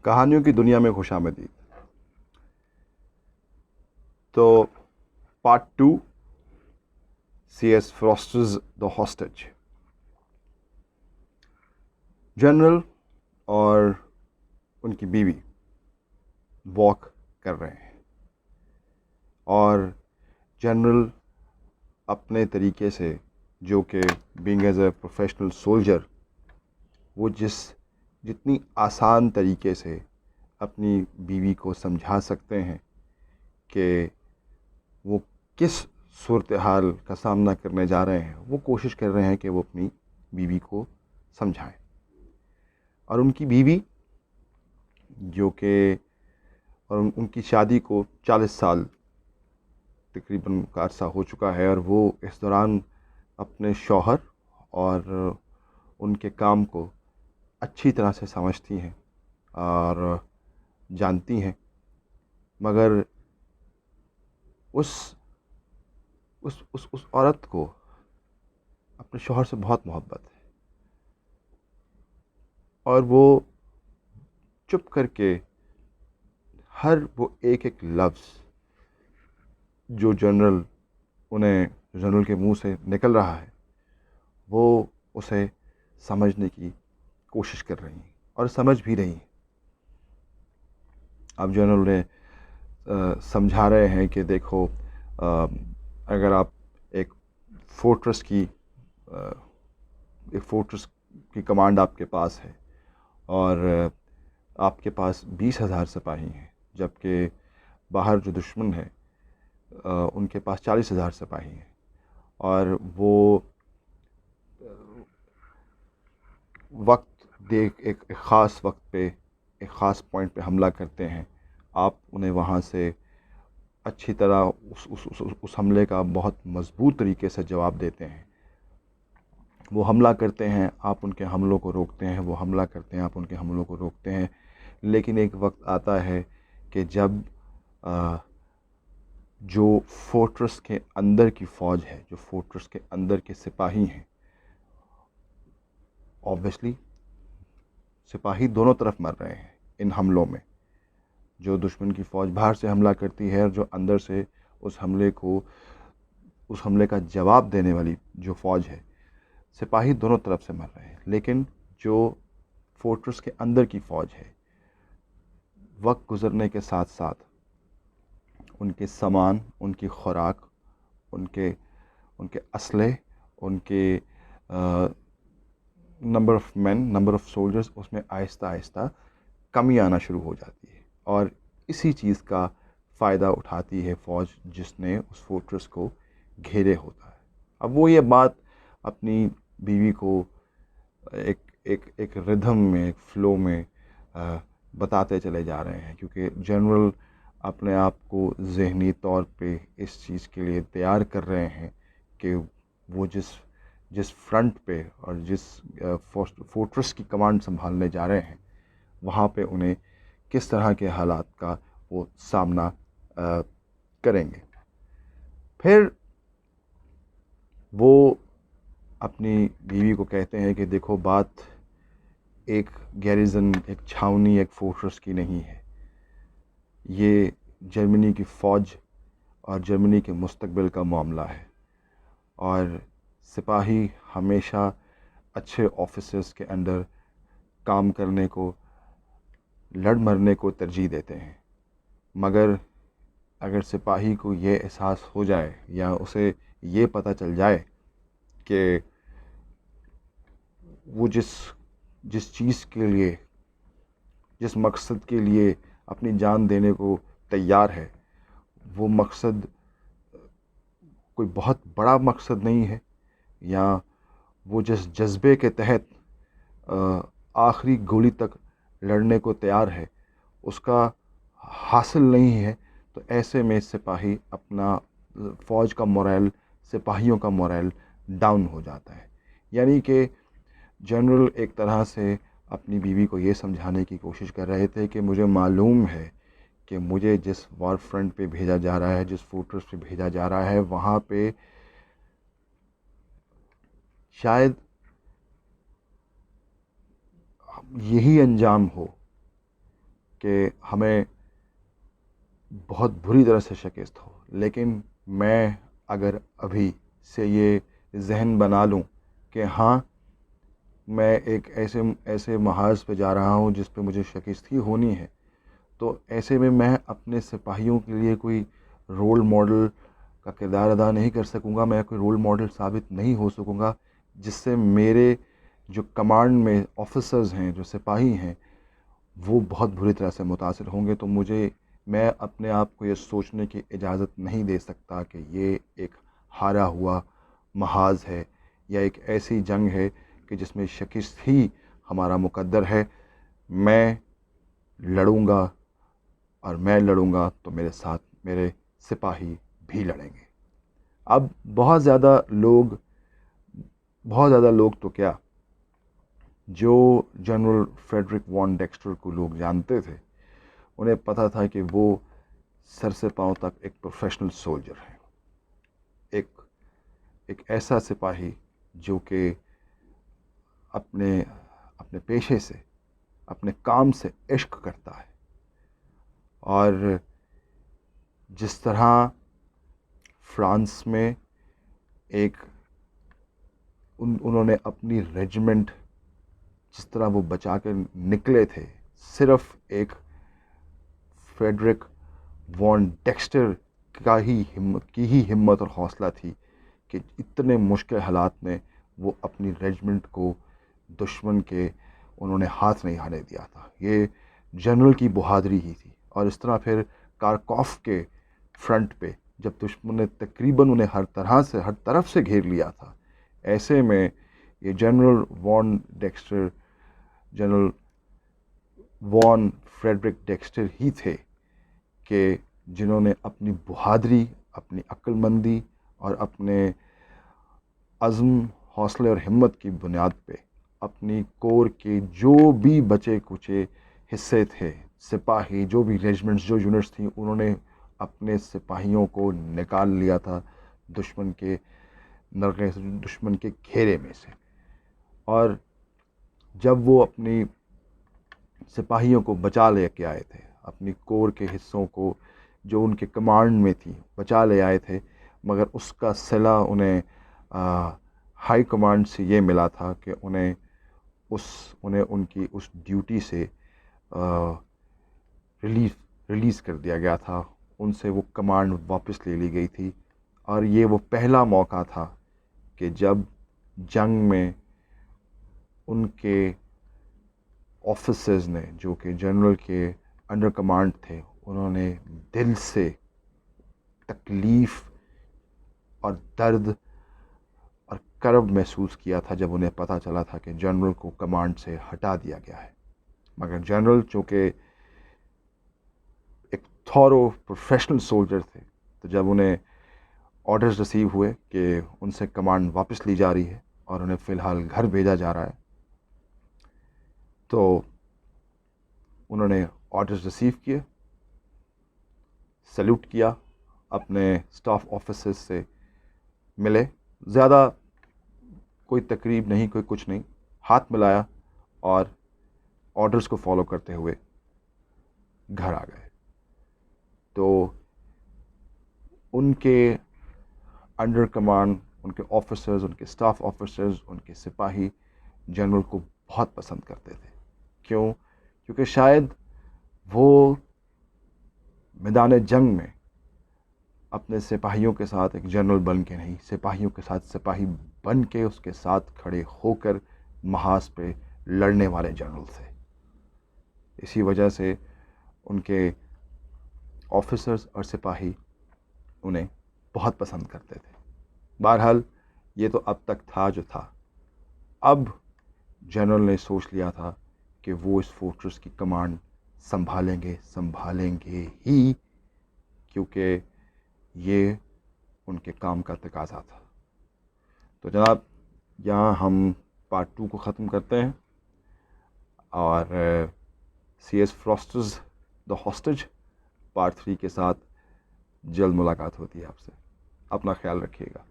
کہانیوں کی دنیا میں خوش آمدید۔ تو پارٹ 2، سی ایس فراسٹرز دا ہاسٹیج۔ جنرل اور ان کی بیوی واک کر رہے ہیں، اور جنرل اپنے طریقے سے، جو کہ being as a professional soldier, وہ جتنی آسان طریقے سے اپنی بیوی کو سمجھا سکتے ہیں کہ وہ کس صورتحال کا سامنا کرنے جا رہے ہیں، وہ کوشش کر رہے ہیں کہ وہ اپنی بیوی کو سمجھائیں۔ اور ان کی بیوی، جو کہ ان کی شادی کو 40 سال تقریباً کا عرصہ ہو چکا ہے، اور وہ اس دوران اپنے شوہر اور ان کے کام کو اچھی طرح سے سمجھتی ہیں اور جانتی ہیں، مگر اس عورت کو اپنے شوہر سے بہت محبت ہے، اور وہ چپ کر کے ہر وہ ایک لفظ جو جنرل کے منہ سے نکل رہا ہے، وہ اسے سمجھنے کی کوشش کر رہی ہیں اور سمجھ بھی رہی ہیں۔ اب جنرل نے سمجھا رہے ہیں کہ دیکھو، اگر آپ ایک فورٹرس کی کمانڈ آپ کے پاس ہے، اور آپ کے پاس 20,000 سپاہی ہیں، جبکہ باہر جو دشمن ہے ان کے پاس 40,000 سپاہی ہیں، اور وہ ایک خاص وقت پہ، ایک خاص پوائنٹ پہ حملہ کرتے ہیں، آپ انہیں وہاں سے اچھی طرح اس حملے کا بہت مضبوط طریقے سے جواب دیتے ہیں۔ وہ حملہ کرتے ہیں، آپ ان کے حملوں کو روکتے ہیں، وہ حملہ کرتے ہیں، آپ ان کے حملوں کو روکتے ہیں، لیکن ایک وقت آتا ہے کہ جب جو فورٹرس کے اندر کی فوج ہے، جو فورٹرس کے اندر کے سپاہی ہیں، اوبویسلی سپاہی دونوں طرف مر رہے ہیں ان حملوں میں۔ جو دشمن کی فوج باہر سے حملہ کرتی ہے، اور جو اندر سے اس حملے کا جواب دینے والی جو فوج ہے، سپاہی دونوں طرف سے مر رہے ہیں۔ لیکن جو فورٹرس کے اندر کی فوج ہے، وقت گزرنے کے ساتھ ساتھ ان کے سامان، ان کی خوراک، ان کے اسلحے، ان کے نمبر آف سولجرز، اس میں آہستہ آہستہ کمی آنا شروع ہو جاتی ہے، اور اسی چیز کا فائدہ اٹھاتی ہے فوج جس نے اس فورٹرس کو گھیرے ہوتا ہے۔ اب وہ یہ بات اپنی بیوی کو ایک ردھم میں، ایک فلو میں بتاتے چلے جا رہے ہیں، کیونکہ جنرل اپنے آپ کو ذہنی طور پہ اس چیز کے لیے تیار کر رہے ہیں کہ وہ جس فرنٹ پہ اور جس فورٹرس کی کمانڈ سنبھالنے جا رہے ہیں، وہاں پہ انہیں کس طرح کے حالات کا وہ سامنا کریں گے۔ پھر وہ اپنی بیوی کو کہتے ہیں کہ دیکھو، بات ایک گیریزن، ایک چھاؤنی، ایک فورٹرس کی نہیں ہے، یہ جرمنی کی فوج اور جرمنی کے مستقبل کا معاملہ ہے، اور سپاہی ہمیشہ اچھے آفیسرز کے انڈر کام کرنے کو، لڑ مرنے کو ترجیح دیتے ہیں، مگر اگر سپاہی کو یہ احساس ہو جائے، یا اسے یہ پتہ چل جائے کہ وہ جس چیز کے لیے، جس مقصد کے لیے اپنی جان دینے کو تیار ہے، وہ مقصد کوئی بہت بڑا مقصد نہیں ہے، یا وہ جس جذبے کے تحت آخری گولی تک لڑنے کو تیار ہے، اس کا حاصل نہیں ہے، تو ایسے میں سپاہی اپنا فوج کا مورائل، سپاہیوں کا مورائل ڈاؤن ہو جاتا ہے۔ یعنی کہ جنرل ایک طرح سے اپنی بیوی کو یہ سمجھانے کی کوشش کر رہے تھے کہ مجھے معلوم ہے کہ مجھے جس وار فرنٹ پہ بھیجا جا رہا ہے، جس فورٹرس پہ بھیجا جا رہا ہے، وہاں پہ شاید یہی انجام ہو کہ ہمیں بہت بری طرح سے شکست ہو، لیکن میں اگر ابھی سے یہ ذہن بنا لوں کہ ہاں میں ایک ایسے محاذ پہ جا رہا ہوں جس پہ مجھے شکست ہی ہونی ہے، تو ایسے میں اپنے سپاہیوں کے لیے کوئی رول ماڈل کا کردار ادا نہیں کر سکوں گا، میں کوئی رول ماڈل ثابت نہیں ہو سکوں گا، جس سے میرے جو کمانڈ میں آفیسرز ہیں، جو سپاہی ہیں، وہ بہت بری طرح سے متاثر ہوں گے۔ تو میں اپنے آپ کو یہ سوچنے کی اجازت نہیں دے سکتا کہ یہ ایک ہارا ہوا محاذ ہے یا ایک ایسی جنگ ہے کہ جس میں شکست ہی ہمارا مقدر ہے۔ میں لڑوں گا، اور میں لڑوں گا تو میرے ساتھ میرے سپاہی بھی لڑیں گے۔ اب بہت زیادہ لوگ تو کیا، جو جنرل فریڈرک وان ڈیکسٹر کو لوگ جانتے تھے، انہیں پتہ تھا کہ وہ سر سے پاؤں تک ایک پروفیشنل سولجر ہے، ایک ایسا سپاہی جو کہ اپنے پیشے سے، اپنے کام سے عشق کرتا ہے، اور جس طرح فرانس میں انہوں نے اپنی ریجمنٹ جس طرح وہ بچا کے نکلے تھے، صرف ایک فریڈرک وان ڈیکسٹر کی ہی ہمت اور حوصلہ تھی کہ اتنے مشکل حالات میں وہ اپنی ریجمنٹ کو دشمن کے انہوں نے ہاتھ نہیں آنے دیا تھا۔ یہ جنرل کی بہادری ہی تھی۔ اور اس طرح پھر کارکوف کے فرنٹ پہ جب دشمن نے تقریباً انہیں ہر طرف سے گھیر لیا تھا، ایسے میں یہ جنرل وان فریڈرک ڈیکسٹر ہی تھے کہ جنہوں نے اپنی بہادری، اپنی عقل مندی اور اپنے عزم، حوصلے اور ہمت کی بنیاد پہ اپنی کور کے جو بھی بچے کچے حصے تھے، سپاہی، جو بھی ریجمنٹس، جو یونٹس تھیں، انہوں نے اپنے سپاہیوں کو نکال لیا تھا دشمن کے نرغے سے، دشمن کے گھیرے میں سے۔ اور جب وہ اپنی سپاہیوں کو بچا لے کے آئے تھے، اپنی کور کے حصوں کو جو ان کے کمانڈ میں تھی بچا لے آئے تھے، مگر اس کا صلہ انہیں ہائی کمانڈ سے یہ ملا تھا کہ انہیں ان کی اس ڈیوٹی سے ریلیز کر دیا گیا تھا، ان سے وہ کمانڈ واپس لے لی گئی تھی۔ اور یہ وہ پہلا موقع تھا کہ جب جنگ میں ان کے آفیسرز نے، جو کہ جنرل کے انڈر کمانڈ تھے، انہوں نے دل سے تکلیف اور درد اور کرب محسوس کیا تھا جب انہیں پتہ چلا تھا کہ جنرل کو کمانڈ سے ہٹا دیا گیا ہے۔ مگر جنرل چونکہ ایک تھورو پروفیشنل سولجر تھے، تو جب انہیں آرڈرز ریسیو ہوئے کہ ان سے کمانڈ واپس لی جا رہی ہے اور انہیں فی الحال گھر بھیجا جا رہا ہے، تو انہوں نے آرڈرز ریسیو کیے، سیلوٹ کیا، اپنے اسٹاف آفیسرز سے ملے، زیادہ کوئی تقریب نہیں، کوئی کچھ نہیں، ہاتھ ملایا اور آرڈرز کو فالو کرتے ہوئے گھر آ گئے۔ تو ان کے انڈر کمانڈ، ان کے آفیسرز، ان کے اسٹاف آفیسرز، ان کے سپاہی جنرل کو بہت پسند کرتے تھے۔ کیونکہ شاید وہ میدان جنگ میں اپنے سپاہیوں کے ساتھ ایک جنرل بن کے نہیں، سپاہیوں کے ساتھ سپاہی بن کے اس کے ساتھ کھڑے ہو کر محاذ پہ لڑنے والے جنرل تھے۔ اسی وجہ سے ان کے آفیسرز اور سپاہی انہیں بہت پسند کرتے تھے۔ بہرحال یہ تو اب تک تھا جو تھا۔ اب جنرل نے سوچ لیا تھا کہ وہ اس فورٹریس کی کمانڈ سنبھالیں گے ہی، کیونکہ یہ ان کے کام کا تقاضا تھا۔ تو جناب، یہاں ہم پارٹ 2 کو ختم کرتے ہیں، اور CS فراسٹرز دا ہاسٹیج پارٹ 3 کے ساتھ جلد ملاقات ہوتی ہے آپ سے۔ اپنا خیال رکھیے گا۔